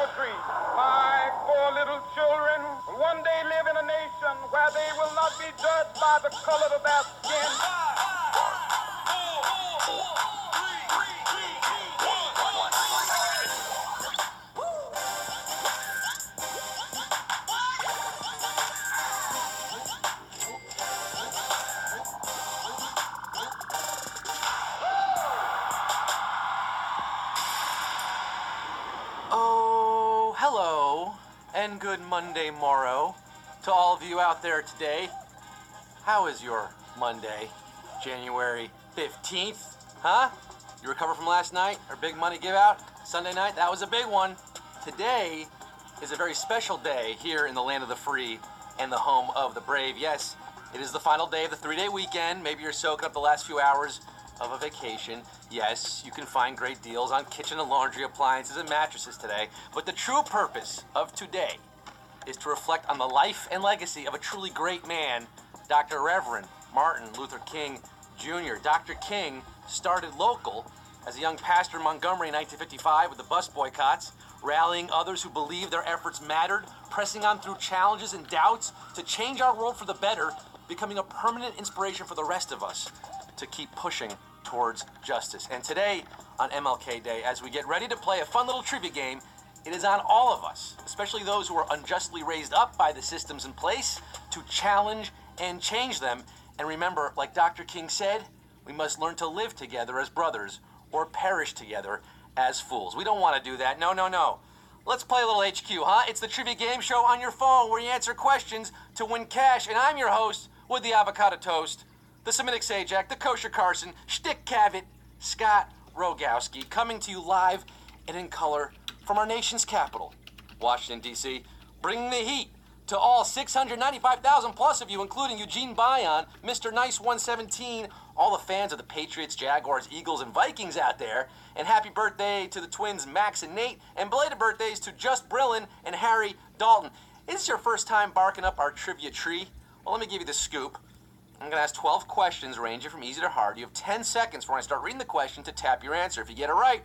a dream. My four little children will one day live in a nation where they will not be judged by the color of their skin. Oh, hello, and good Monday morrow to all of you out there today. How is your Monday, January 15th? Huh? You recover from last night? Our big money give out? Sunday night? That was a big one. Today is a very special day here in the land of the free and the home of the brave. Yes, it is the final day of the 3-day weekend. Maybe you're soaking up the last few hours of a vacation. Yes, you can find great deals on kitchen and laundry appliances and mattresses today, but the true purpose of today is to reflect on the life and legacy of a truly great man, Dr. Reverend Martin Luther King Jr. Dr. King started local as a young pastor in Montgomery in 1955 with the bus boycotts, rallying others who believed their efforts mattered, pressing on through challenges and doubts to change our world for the better, becoming a permanent inspiration for the rest of us to keep pushing towards justice. And today, on MLK Day, as we get ready to play a fun little trivia game, it is on all of us, especially those who are unjustly raised up by the systems in place, to challenge and change them. And remember, like Dr. King said, we must learn to live together as brothers or perish together as fools. We don't want to do that. No, no, no. Let's play a little HQ, huh? It's the trivia game show on your phone where you answer questions to win cash. And I'm your host with the avocado toast, the Semitic Sajak, the Kosher Carson, Shtick Cavett, Scott Rogowski, coming to you live and in color from our nation's capital, Washington, D.C., bringing the heat to all 695,000 plus of you, including Eugene Bayon, Mr. Nice 117, all the fans of the Patriots, Jaguars, Eagles, and Vikings out there, and happy birthday to the twins Max and Nate, and belated birthdays to Just Brillin and Harry Dalton. Is this your first time barking up our trivia tree? Well, let me give you the scoop. I'm going to ask 12 questions ranging from easy to hard. You have 10 seconds when I start reading the question to tap your answer. If you get it right,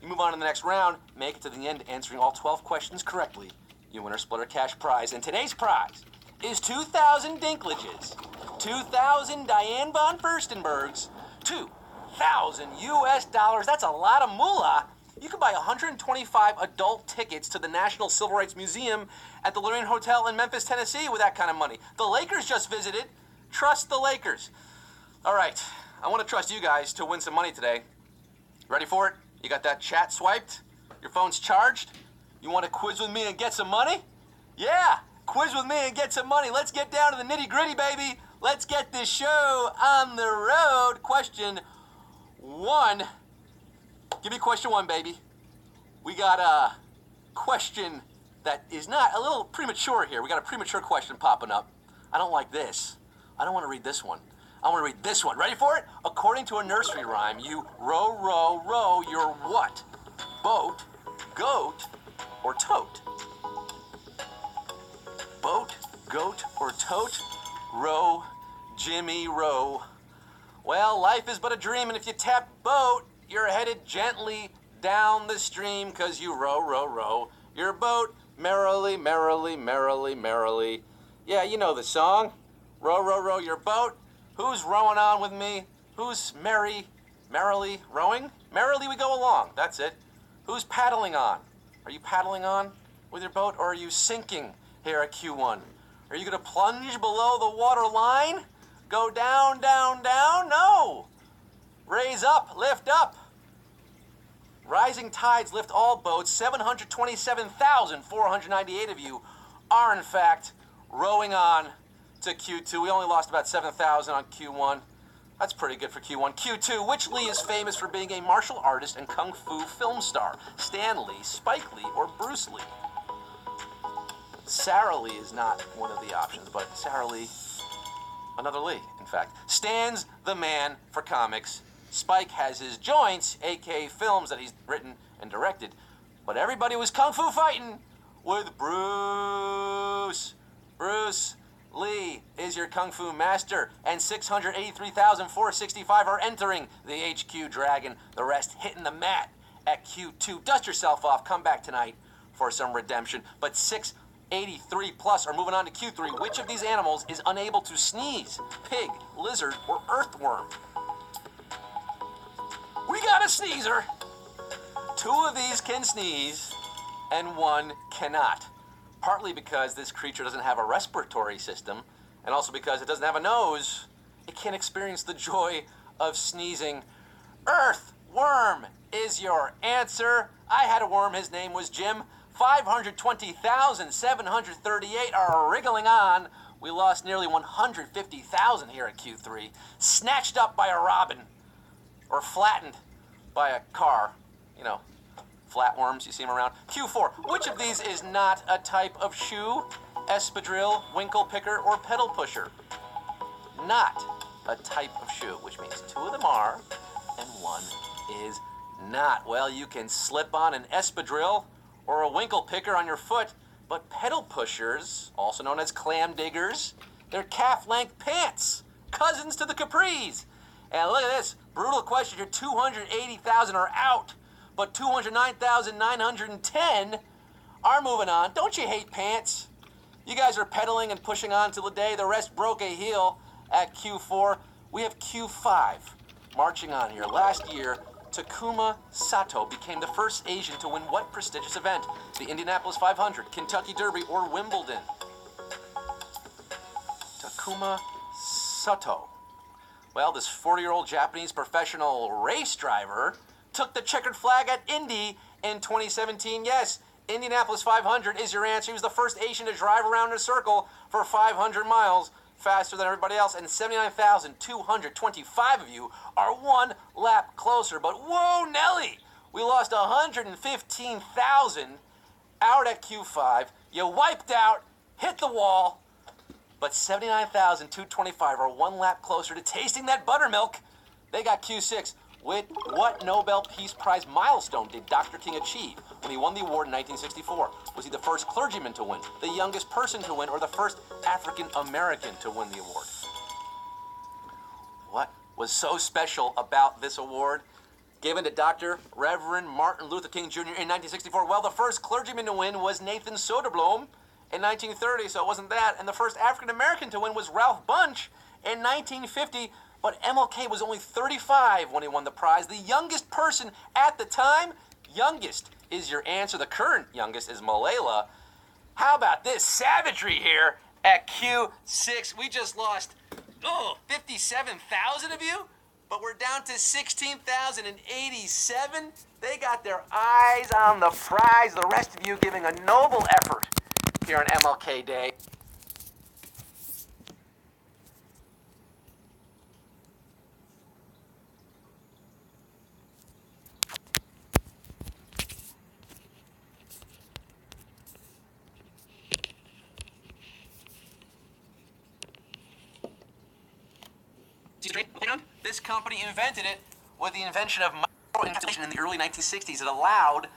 you move on to the next round, make it to the end answering all 12 questions correctly. You win our splitter cash prize. And today's prize is 2,000 Dinklages, 2,000 Diane von Furstenbergs, 2,000 US dollars. That's a lot of moolah. You can buy 125 adult tickets to the National Civil Rights Museum at the Lorraine Hotel in Memphis, Tennessee with that kind of money. The Lakers just visited. Trust the Lakers. All right, I want to trust you guys to win some money today. Ready for it? You got that chat swiped? Your phone's charged? You want to quiz with me and get some money? Yeah, quiz with me and get some money. Let's get down to the nitty-gritty, baby. Let's get this show on the road. Question 1. Give me question 1, baby. We got a question that is not a little premature here. We got a premature question popping up. I don't like this. I don't want to read this one. I want to read this one. Ready for it? According to a nursery rhyme, you row, row, row your what? Boat, goat, or tote? Boat, goat, or tote? Row, Jimmy, row. Well, life is but a dream, and if you tap boat, you're headed gently down the stream, 'cause you row, row, row your boat merrily, merrily, merrily, merrily. Yeah, you know the song. Row, row, row your boat. Who's rowing on with me? Who's merrily rowing? Merrily we go along. That's it. Who's paddling on? Are you paddling on with your boat, or are you sinking here at Q1? Are you going to plunge below the water line? Go down, down, down? No. Raise up, lift up. Rising tides lift all boats. 727,498 of you are, in fact, rowing on to Q2. We only lost about 7,000 on Q1. That's pretty good for Q1. Q2, which Lee is famous for being a martial artist and kung fu film star? Stan Lee, Spike Lee, or Bruce Lee? Sarah Lee is not one of the options, but Sarah Lee, another Lee, in fact. Stan's the man for comics. Spike has his joints, aka films that he's written and directed. But everybody was kung fu fighting with Bruce. Bruce Lee is your kung fu master, and 683,465 are entering the HQ Dragon. The rest hitting the mat at Q2. Dust yourself off. Come back tonight for some redemption, but 683 plus are moving on to Q3. Which of these animals is unable to sneeze? Pig, lizard, or earthworm? We got a sneezer. 2 of these can sneeze, and 1 cannot. Partly because this creature doesn't have a respiratory system, and also because it doesn't have a nose, it can't experience the joy of sneezing. Earthworm is your answer. I had a worm, his name was Jim. 520,738 are wriggling on. We lost nearly 150,000 here at Q3. Snatched up by a robin, or flattened by a car. You know, flatworms, you see them around. Q4, which of these is not a type of shoe? Espadrille, winkle picker, or pedal pusher? Not a type of shoe, which means 2 of them are, and 1 is not. Well, you can slip on an espadrille or a winkle picker on your foot, but pedal pushers, also known as clam diggers, they're calf-length pants, cousins to the capris. And look at this, brutal question here, 280,000 are out, but 209,910 are moving on. Don't you hate pants? You guys are pedaling and pushing on till the day the rest broke a heel at Q4. We have Q5 marching on here. Last year, Takuma Sato became the first Asian to win what prestigious event? The Indianapolis 500, Kentucky Derby, or Wimbledon? Takuma Sato. Well, this 40-year-old Japanese professional race driver took the checkered flag at Indy in 2017. Yes, Indianapolis 500 is your answer. He was the first Asian to drive around in a circle for 500 miles faster than everybody else, and 79,225 of you are 1 lap closer. But whoa, Nelly, we lost 115,000 out at Q5. You wiped out, hit the wall, but 79,225 are 1 lap closer to tasting that buttermilk. They got Q6. With what Nobel Peace Prize milestone did Dr. King achieve when he won the award in 1964? Was he the first clergyman to win, the youngest person to win, or the first African American to win the award? What was so special about this award given to Dr. Reverend Martin Luther King Jr. in 1964? Well, the first clergyman to win was Nathan Soderblom in 1930, so it wasn't that. And the first African American to win was Ralph Bunche in 1950. But MLK was only 35 when he won the prize. The youngest person at the time, youngest is your answer. The current youngest is Malala. How about this savagery here at Q6? We just lost 57,000 of you, but we're down to 16,087. They got their eyes on the prize. The rest of you giving a noble effort here on MLK Day. This company invented it with the invention of microinflation in the early 1960s. It allowed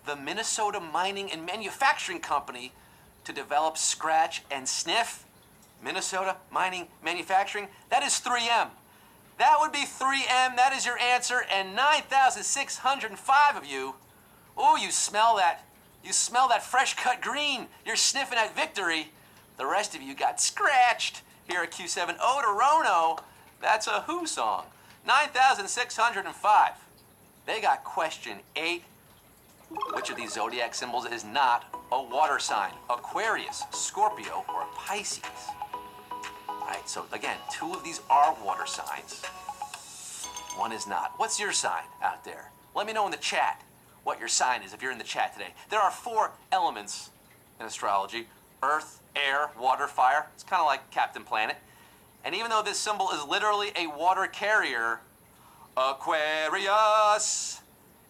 the Minnesota Mining and Manufacturing Company to develop scratch and sniff. Minnesota Mining Manufacturing, that is 3M. That would be 3M, that is your answer, and 9,605 of you, oh, you smell that fresh cut green. You're sniffing at victory. The rest of you got scratched here at Q7. Oh, to Rono. That's a Who song. 9,605. They got question 8. Which of these zodiac symbols is not a water sign? Aquarius, Scorpio, or Pisces? All right, so again, 2 of these are water signs. 1 is not. What's your sign out there? Let me know in the chat what your sign is if you're in the chat today. There are 4 elements in astrology: earth, air, water, fire. It's kind of like Captain Planet. And even though this symbol is literally a water carrier, Aquarius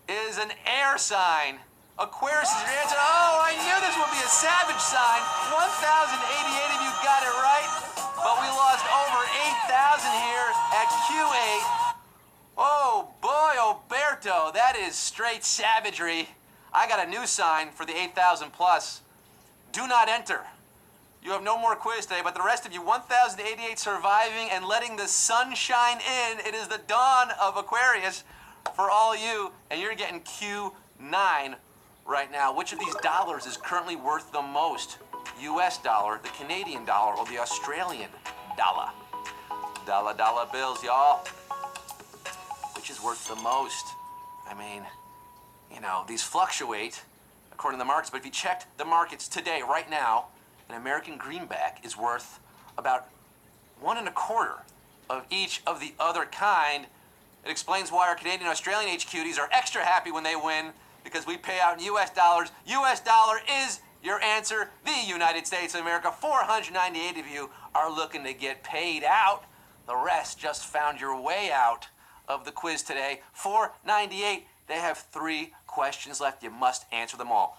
is an air sign. Aquarius is your answer. Oh, I knew this would be a savage sign. 1,088 of you got it right. But we lost over 8,000 here at Q8. Oh boy, Oberto, that is straight savagery. I got a new sign for the 8,000 plus. Do not enter. You have no more quiz today, but the rest of you, 1,088 surviving and letting the sun shine in. It is the dawn of Aquarius for all you, and you're getting Q9 right now, which of these dollars is currently worth the most? US dollar, the Canadian dollar, or the Australian dollar? Dollar bills, y'all. Which is worth the most? I mean, these fluctuate according to the markets, but if you checked the markets today, right now, an American greenback is worth about 1.25 of each of the other kind. It explains why our Canadian and Australian HQDs are extra happy when they win, because we pay out in US dollars. US dollar is your answer. The United States of America. 498 of you are looking to get paid out. The rest just found your way out of the quiz today. 498. They have 3 questions left. You must answer them all.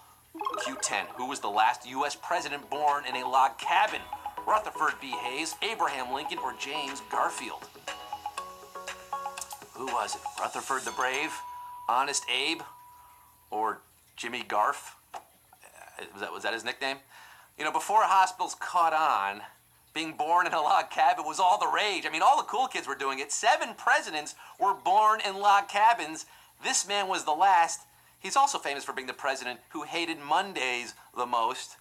Q10. Who was the last U.S. president born in a log cabin? Rutherford B. Hayes, Abraham Lincoln, or James Garfield? Who was it? Rutherford the Brave, Honest Abe, or Jimmy Garf? Was that his nickname? Before hospitals caught on, being born in a log cabin was all the rage. I mean, all the cool kids were doing it. 7 presidents were born in log cabins. This man was the last. He's also famous for being the president who hated Mondays the most.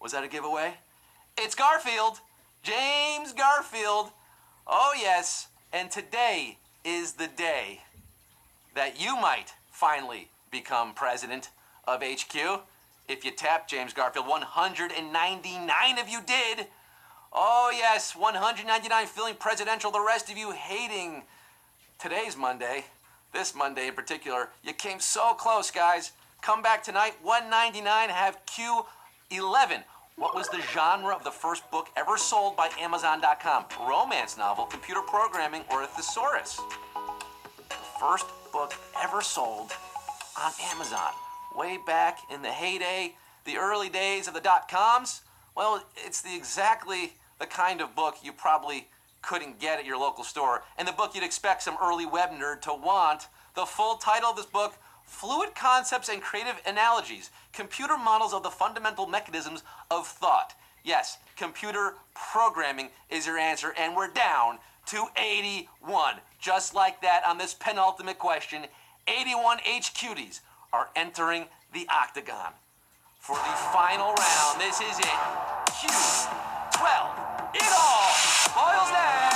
Was that a giveaway? It's Garfield. James Garfield. Oh, yes. And today is the day that you might finally become president of HQ. If you tap James Garfield, 199 of you did. Oh, yes, 199 feeling presidential. The rest of you hating today's Monday. This Monday in particular. You came so close, guys. Come back tonight, 199, have Q11. What was the genre of the first book ever sold by Amazon.com? Romance novel, computer programming, or a thesaurus? The first book ever sold on Amazon. Way back in the heyday, the early days of the .coms. Well, it's exactly the kind of book you probably couldn't get at your local store, and the book you'd expect some early web nerd to want. The full title of this book, Fluid Concepts and Creative Analogies, Computer Models of the Fundamental Mechanisms of Thought. Yes, computer programming is your answer, and we're down to 81. Just like that on this penultimate question, 81 HQDs are entering the octagon. For the final round, this is it. Q12. It all boils down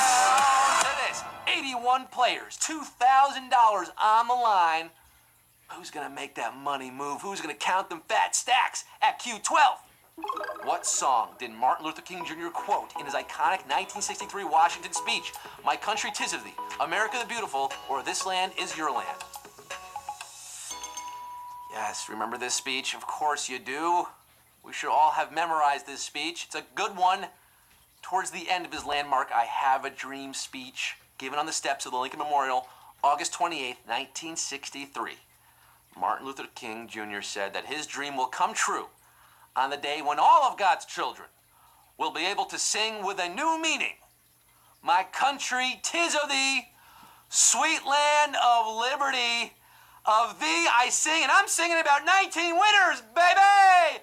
to this. 81 players, $2,000 on the line. Who's going to make that money move? Who's going to count them fat stacks at Q12? What song did Martin Luther King Jr. quote in his iconic 1963 Washington speech? My country 'tis of thee, America the beautiful, or this land is your land? Yes, remember this speech? Of course you do. We should all have memorized this speech. It's a good one. Towards the end of his landmark I Have a Dream speech, given on the steps of the Lincoln Memorial, August 28, 1963. Martin Luther King Jr. said that his dream will come true on the day when all of God's children will be able to sing with a new meaning. My country, 'tis of thee, sweet land of liberty. Of thee I sing, and I'm singing about 19 winners, baby!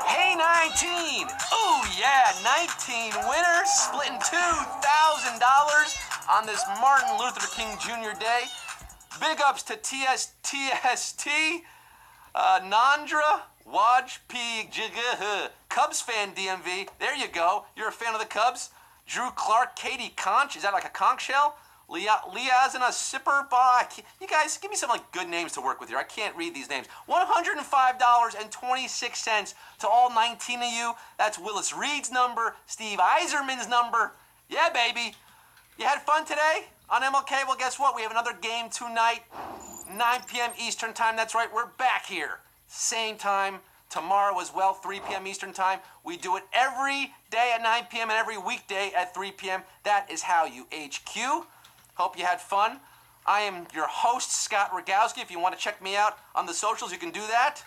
Hey, 19! Oh yeah, 19 winners, splitting $2,000 on this Martin Luther King Jr. Day. Big ups to TST, Nandra, Waj P, Cubs fan DMV. There you go. You're a fan of the Cubs. Drew Clark, Katie Conch. Is that like a conch shell? Liazana Sipper. You guys, give me some good names to work with here. I can't read these names. $105.26 to all 19 of you. That's Willis Reed's number, Steve Eiserman's number. Yeah, baby. You had fun today on MLK? Well, guess what? We have another game tonight, 9 p.m. Eastern time. That's right, we're back here. Same time tomorrow as well, 3 p.m. Eastern time. We do it every day at 9 p.m. and every weekday at 3 p.m. That is how you HQ. Hope you had fun. I am your host, Scott Rogowski. If you want to check me out on the socials, you can do that.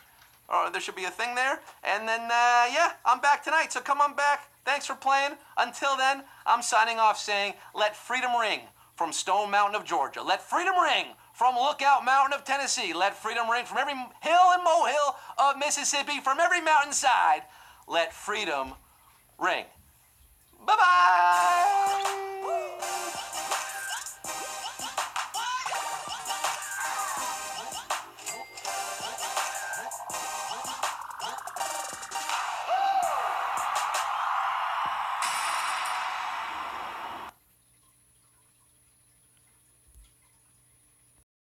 Or there should be a thing there. And then, yeah, I'm back tonight, so come on back. Thanks for playing. Until then, I'm signing off saying, let freedom ring from Stone Mountain of Georgia. Let freedom ring from Lookout Mountain of Tennessee. Let freedom ring from every hill and molehill of Mississippi, from every mountainside. Let freedom ring. Bye-bye!